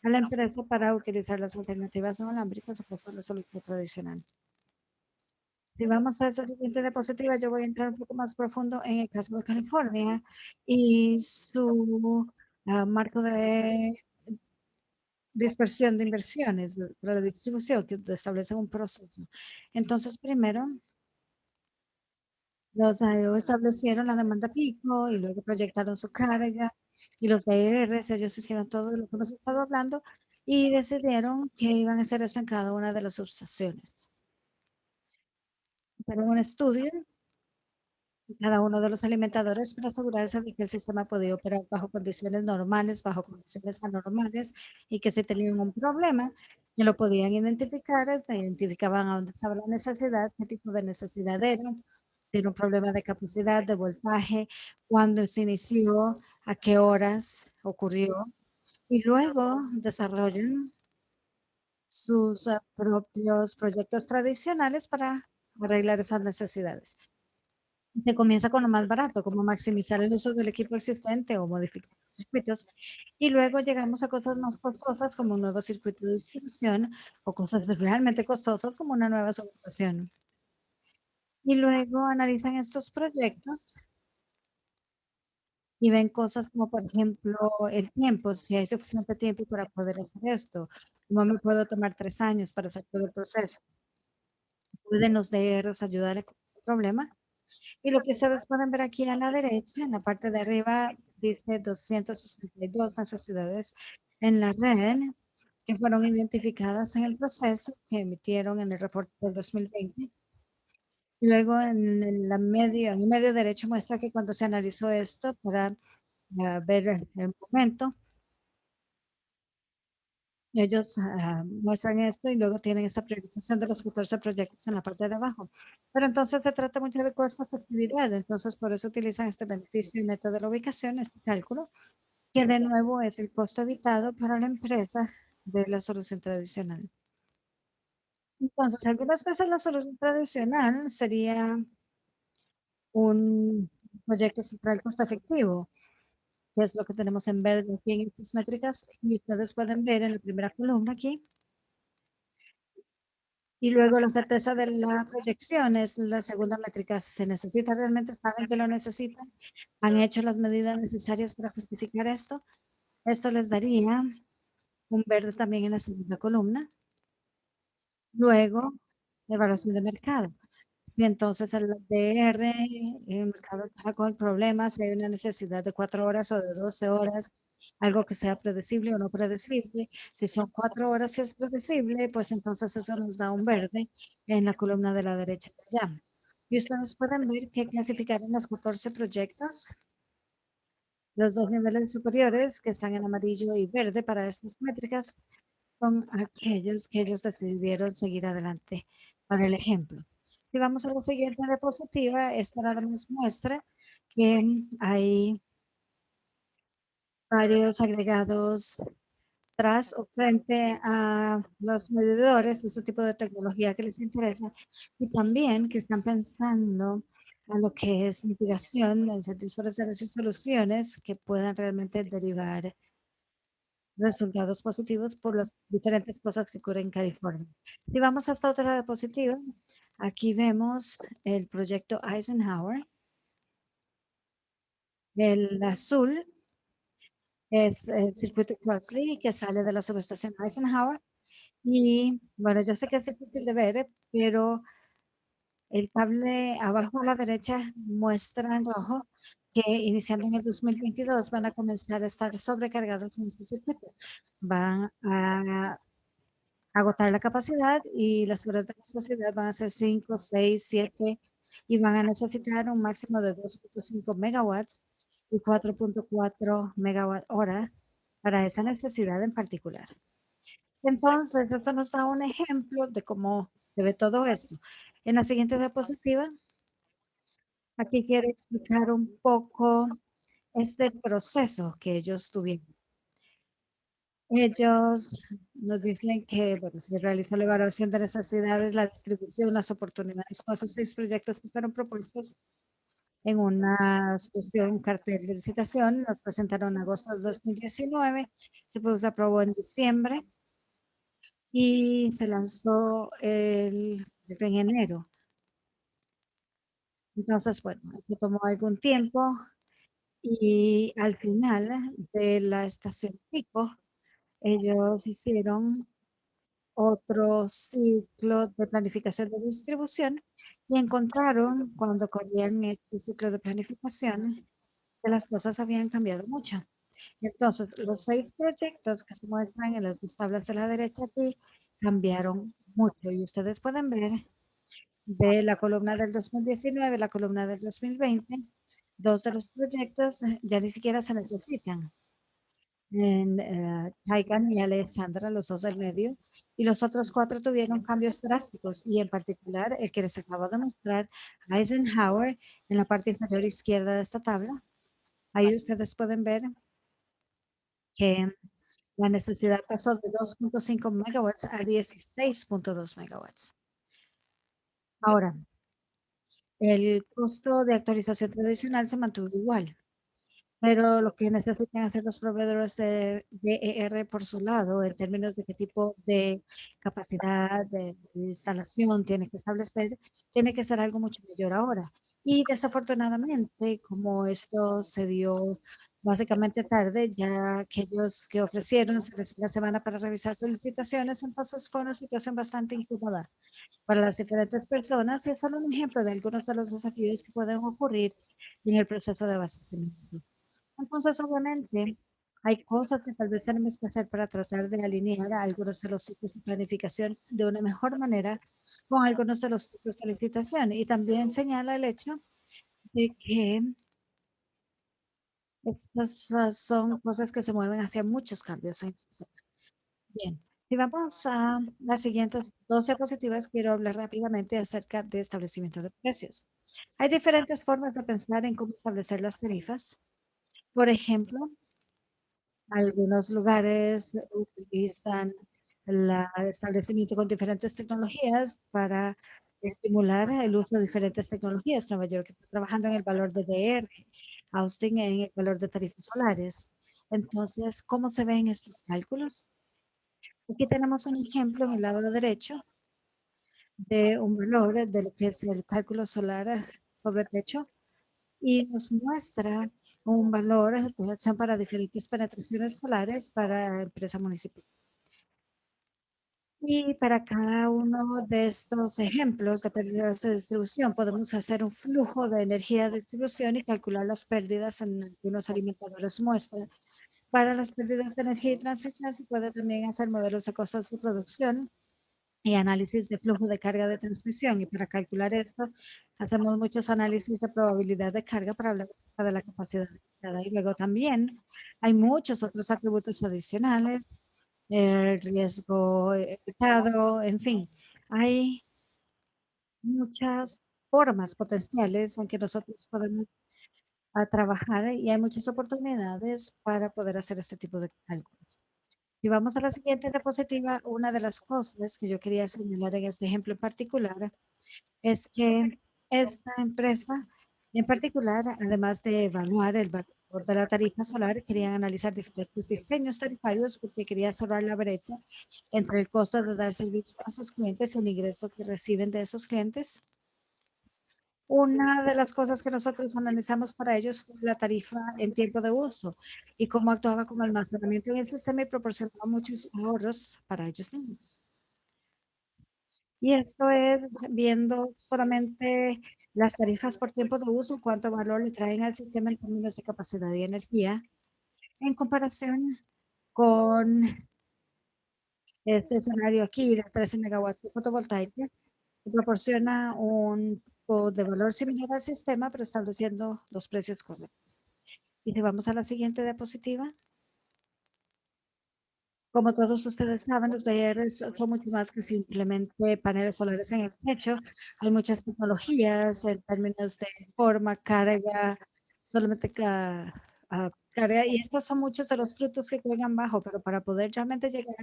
a la empresa para utilizar las alternativas no alámbricas o pasar la solución tradicional. Si vamos a esa siguiente diapositiva, yo voy a entrar un poco más profundo en el caso de California y su marco de dispersión de inversiones, para la distribución, que establece un proceso. Entonces, primero, los AEO establecieron la demanda pico y luego proyectaron su carga y los DRs, ellos hicieron todo lo que hemos estado hablando y decidieron que iban a hacer eso en cada una de las subestaciones. Hicieron un estudio en cada uno de los alimentadores para asegurarse de que el sistema podía operar bajo condiciones normales, bajo condiciones anormales y que si tenían un problema, que lo podían identificar, identificaban a dónde estaba la necesidad, qué tipo de necesidad era, si era un problema de capacidad, de voltaje, cuándo se inició, a qué horas ocurrió, y luego desarrollan sus propios proyectos tradicionales para arreglar esas necesidades. Se comienza con lo más barato, como maximizar el uso del equipo existente o modificar los circuitos. Y luego llegamos a cosas más costosas como un nuevo circuito de distribución o cosas realmente costosas como una nueva subestación. Y luego analizan estos proyectos y ven cosas como, por ejemplo, el tiempo, si hay suficiente tiempo para poder hacer esto. No me puedo tomar 3 años para hacer todo el proceso. Pueden los DRs ayudar con ese problema. Y lo que ustedes pueden ver aquí a la derecha, en la parte de arriba, dice 262 necesidades en la red que fueron identificadas en el proceso que emitieron en el reporte del 2020. Y luego en el medio derecho muestra que cuando se analizó esto para ver el momento, ellos muestran esto y luego tienen esta priorización de los 14 proyectos en la parte de abajo. Pero entonces se trata mucho de costo-efectividad, entonces por eso utilizan este beneficio neto de la ubicación, este cálculo, que de nuevo es el costo evitado para la empresa de la solución tradicional. Entonces, algunas veces la solución tradicional sería un proyecto central costo efectivo, que es lo que tenemos en verde aquí en estas métricas, y ustedes pueden ver en la primera columna aquí. Y luego la certeza de la proyección es la segunda métrica. ¿Se necesita realmente? ¿Saben que lo necesitan? ¿Han hecho las medidas necesarias para justificar esto? Esto les daría un verde también en la segunda columna. Luego, evaluación de mercado. Si entonces el DR, el mercado está con problemas, si hay una necesidad de 4 horas o de 12 horas, algo que sea predecible o no predecible. Si son 4 horas y es predecible, pues entonces eso nos da un verde en la columna de la derecha de allá. Y ustedes pueden ver que clasificaron los 14 proyectos. Los dos niveles superiores que están en amarillo y verde para estas métricas son aquellos que ellos decidieron seguir adelante. Para el ejemplo, si vamos a la siguiente diapositiva, esta nada más muestra que hay varios agregados tras o frente a los medidores, este tipo de tecnología que les interesa, y también que están pensando a lo que es mitigación de incentivos forestales y soluciones que puedan realmente derivar resultados positivos por las diferentes cosas que ocurren en California. Si vamos a esta otra diapositiva, aquí vemos el proyecto Eisenhower. El azul es el circuito Crossley que sale de la subestación Eisenhower. Y bueno, yo sé que es difícil de ver, pero el cable abajo a la derecha muestra en rojo que iniciando en el 2022 van a comenzar a estar sobrecargados en este circuito. Van a agotar la capacidad y las horas de capacidad van a ser 5, 6, 7 y van a necesitar un máximo de 2.5 megawatts y 4.4 megawatt hora para esa necesidad en particular. Entonces, esto nos da un ejemplo de cómo se ve todo esto. En la siguiente diapositiva, aquí quiero explicar un poco este proceso que ellos tuvieron. Ellos nos dicen que bueno, se realizó la evaluación de necesidades, la distribución, las oportunidades con esos 6 proyectos que fueron propuestos en una solución, un cartel de licitación. Nos presentaron en agosto del 2019, se aprobó en diciembre y se lanzó en enero. Entonces, bueno, esto tomó algún tiempo y al final de la estación pico, ellos hicieron otro ciclo de planificación de distribución y encontraron cuando corrían este ciclo de planificación que las cosas habían cambiado mucho. Entonces, los 6 proyectos que se muestran en las dos tablas de la derecha aquí cambiaron mucho y ustedes pueden ver de la columna del 2019, la columna del 2020, 2 de los proyectos ya ni siquiera se necesitan en Taikan y Alessandra, los dos del medio, y los otros 4 tuvieron cambios drásticos, y en particular el que les acabo de mostrar, Eisenhower, en la parte inferior izquierda de esta tabla. Ahí ustedes pueden ver que la necesidad pasó de 2.5 megawatts a 16.2 megawatts. Ahora, el costo de actualización tradicional se mantuvo igual. Pero lo que necesitan hacer los proveedores de DER por su lado, en términos de qué tipo de capacidad de instalación tiene que establecer, tiene que ser algo mucho mayor ahora. Y desafortunadamente, como esto se dio básicamente tarde, ya aquellos que ofrecieron se les dio una semana para revisar solicitaciones, entonces fue una situación bastante incómoda para las diferentes personas y es solo un ejemplo de algunos de los desafíos que pueden ocurrir en el proceso de abastecimiento. Entonces, obviamente, hay cosas que tal vez tenemos que hacer para tratar de alinear a algunos de los ciclos de planificación de una mejor manera con algunos de los ciclos de licitación. Y también señala el hecho de que estas son cosas que se mueven hacia muchos cambios en el sistema. Bien, si vamos a las siguientes dos diapositivas, quiero hablar rápidamente acerca de establecimiento de precios. Hay diferentes formas de pensar en cómo establecer las tarifas. Por ejemplo, algunos lugares utilizan el establecimiento con diferentes tecnologías para estimular el uso de diferentes tecnologías. Nueva York está trabajando en el valor de DR, Austin en el valor de tarifas solares. Entonces, ¿cómo se ven estos cálculos? Aquí tenemos un ejemplo en el lado derecho de un valor de lo que es el cálculo solar sobre techo y nos muestra un valor de acción para diferentes penetraciones solares para empresa municipal. Y para cada uno de estos ejemplos de pérdidas de distribución, podemos hacer un flujo de energía de distribución y calcular las pérdidas en algunos alimentadores muestra. Para las pérdidas de energía y transmisión, se puede también hacer modelos de costos de producción y análisis de flujo de carga de transmisión. Y para calcular esto, hacemos muchos análisis de probabilidad de carga para hablar de la capacidad de carga. Y luego también hay muchos otros atributos adicionales, el riesgo evitado, en fin, hay muchas formas potenciales en que nosotros podemos trabajar y hay muchas oportunidades para poder hacer este tipo de cálculos. Si vamos a la siguiente diapositiva, una de las cosas que yo quería señalar en este ejemplo en particular es que esta empresa en particular, además de evaluar el valor de la tarifa solar, querían analizar diferentes diseños tarifarios porque quería cerrar la brecha entre el costo de dar servicio a sus clientes y el ingreso que reciben de esos clientes. Una de las cosas que nosotros analizamos para ellos fue la tarifa en tiempo de uso y cómo actuaba como almacenamiento en el sistema y proporcionaba muchos ahorros para ellos mismos. Y esto es viendo solamente las tarifas por tiempo de uso, cuánto valor le traen al sistema en términos de capacidad y energía, en comparación con este escenario aquí de 13 megawatts de fotovoltaica, que proporciona un tipo de valor similar al sistema, pero estableciendo los precios correctos. Y si vamos a la siguiente diapositiva. Como todos ustedes saben, los talleres son mucho más que simplemente paneles solares en el techo. Hay muchas tecnologías en términos de forma, carga, solamente carga. Y estos son muchos de los frutos que cuelgan bajo, pero para poder realmente llegar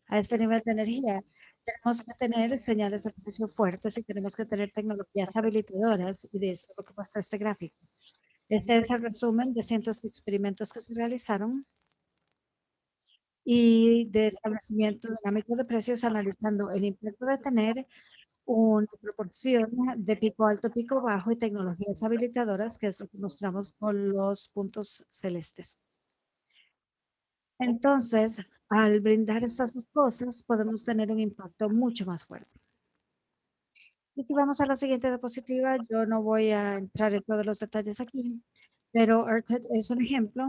a este nivel de energía, Tenemos que tener señales de precio fuertes y tenemos que tener tecnologías habilitadoras, y de eso es lo que muestra este gráfico. Este es el resumen de cientos de experimentos que se realizaron y de establecimiento dinámico de precios, analizando el impacto de tener una proporción de pico alto, pico bajo y tecnologías habilitadoras, que es lo que mostramos con los puntos celestes. Entonces, al brindar estas dos cosas, podemos tener un impacto mucho más fuerte. Y si vamos a la siguiente diapositiva, yo no voy a entrar en todos los detalles aquí, pero ERCOT es un ejemplo,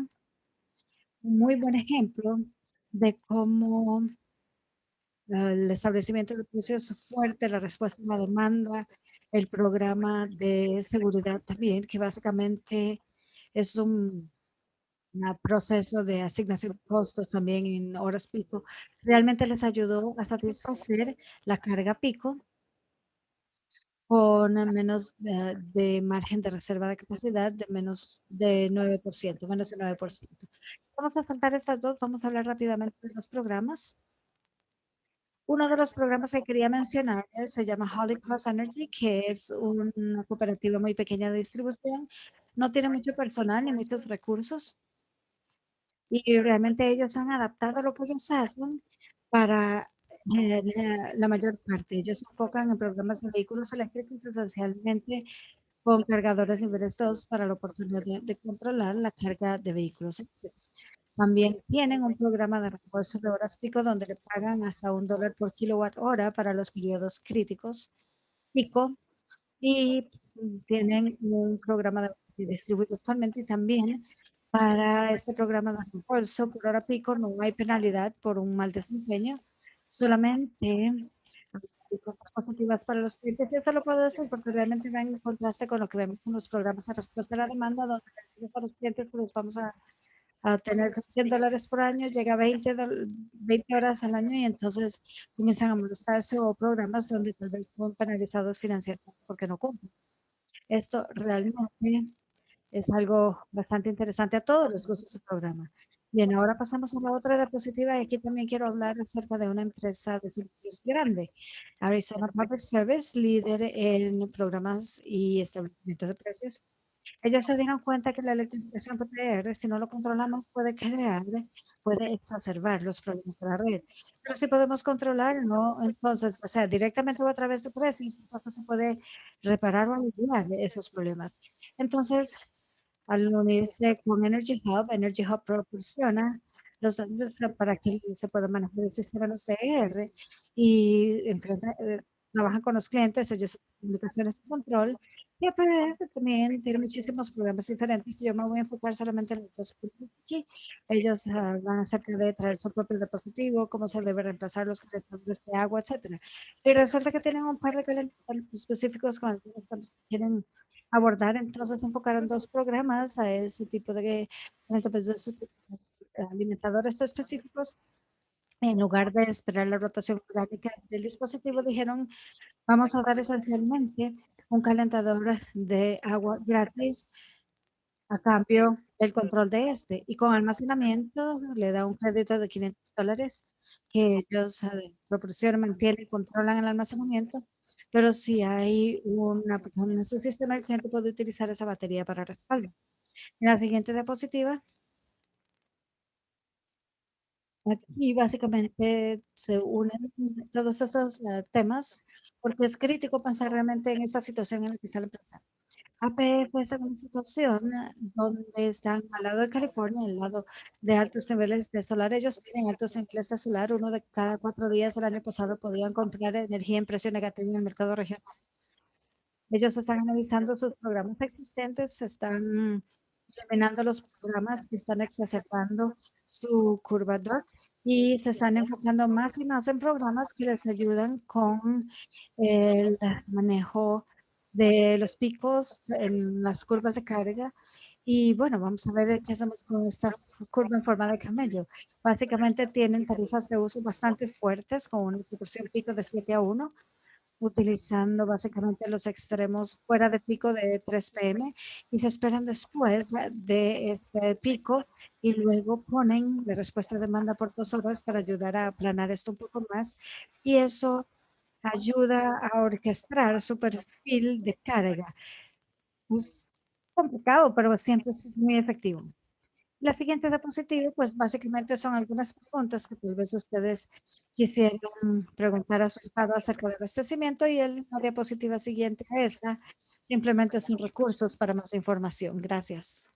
un muy buen ejemplo de cómo el establecimiento de precios fuerte, la respuesta a la demanda, el programa de seguridad también, que básicamente es un proceso de asignación de costos también en horas pico, realmente les ayudó a satisfacer la carga pico con menos de margen de reserva de capacidad de menos de 9%, menos de 9%. Vamos a saltar estas dos, vamos a hablar rápidamente de los programas. Uno de los programas que quería mencionar se llama Holy Cross Energy, que es una cooperativa muy pequeña de distribución. No tiene mucho personal ni muchos recursos y realmente ellos han adaptado lo que ellos hacen para la mayor parte. Ellos se enfocan en programas de vehículos eléctricos, esencialmente con cargadores niveles 2 para la oportunidad de controlar la carga de vehículos eléctricos. También tienen un programa de reembolso de horas pico donde le pagan hasta $1 por kilowatt hora para los periodos críticos pico y tienen un programa de distribuido actualmente y también para este programa de reembolso por hora pico no hay penalidad por un mal desempeño, solamente hay cosas positivas para los clientes. Y eso lo puedo decir porque realmente va en contraste con lo que vemos con los programas de respuesta a la demanda, donde a los clientes que los vamos a tener $100 por año, llega a 20 horas al año y entonces comienzan a molestarse, o programas donde tal vez son penalizados financieramente porque no cumplen. Esto realmente es algo bastante interesante. A todos les gusta ese programa. Bien, ahora pasamos a la otra diapositiva y aquí también quiero hablar acerca de una empresa de servicios grande, Arizona Public Service, líder en programas y establecimiento de precios. Ellos se dieron cuenta que la electrificación PPR, si no lo controlamos, puede exacerbar los problemas de la red. Pero si podemos controlarlo, entonces, o sea, directamente o a través de precios, entonces se puede reparar o aliviar esos problemas. Entonces, al unirse con Energy Hub proporciona los datos para que se pueda manejar el sistema de los CR y trabajan con los clientes, ellos hacen comunicaciones y control. Y APS también tiene muchísimos programas diferentes. Yo me voy a enfocar solamente en los dos puntos aquí. Ellos van acerca de traer su propio dispositivo, cómo se debe reemplazar los calentadores de agua, etcétera. Y resulta que tienen un par de calentadores específicos con algunos que quieren abordar. Entonces enfocaron dos programas a ese tipo de alimentadores específicos. En lugar de esperar la rotación orgánica del dispositivo, dijeron, vamos a dar esencialmente un calentador de agua gratis a cambio del control de este. Y con almacenamiento le da un crédito de $500 que ellos proporcionan, mantienen y controlan el almacenamiento. Pero si hay una persona en ese sistema, el cliente puede utilizar esa batería para respaldo. En la siguiente diapositiva, aquí básicamente se unen todos estos temas porque es crítico pensar realmente en esta situación en la que está la empresa. APF es una situación donde están al lado de California, al lado de altos niveles de solar. Ellos tienen altos niveles de solar. Uno de cada 4 días del año pasado podían comprar energía en precio negativo en el mercado regional. Ellos están analizando sus programas existentes, están eliminando los programas que están exacerbando su curva DOT y se están enfocando más y más en programas que les ayudan con el manejo de los picos en las curvas de carga. Y bueno, vamos a ver qué hacemos con esta curva en forma de camello. Básicamente tienen tarifas de uso bastante fuertes con una proporción pico de 7 a 1 utilizando básicamente los extremos fuera de pico de 3 p.m. y se esperan después de este pico y luego ponen la respuesta de demanda por 2 horas para ayudar a aplanar esto un poco más y eso ayuda a orquestar su perfil de carga. Es complicado, pero siempre es muy efectivo. La siguiente diapositiva, pues básicamente son algunas preguntas que tal vez ustedes quisieran preguntar a su estado acerca de abastecimiento y la diapositiva siguiente a esa simplemente son recursos para más información. Gracias.